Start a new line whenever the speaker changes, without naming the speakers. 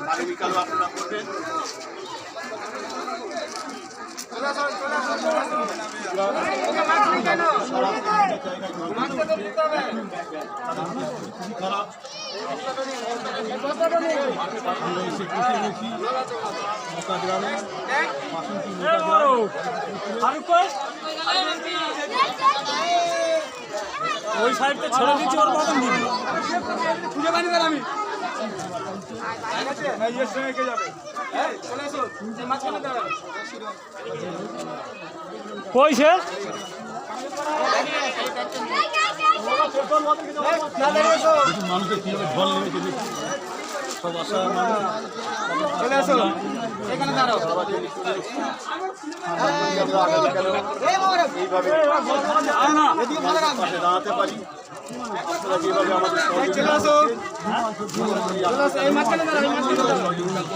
আগামীকালও আপনারা করবেন।
ওই সাইডটা ছেড়ে দিচ্ছি ওর মতন দিবি
খুঁজে পাইনি তাহলে আমি
কইছে
মানুষের কিভাবে ঢল নেমেছে সব আশা
চলে আসো এখানে দাঁড়াও
এইভাবে পাশে দাঁড়াতে পারি। আপনারা যেভাবে আমাদের
চলে আসো এই মাঝখানে দাঁড়াও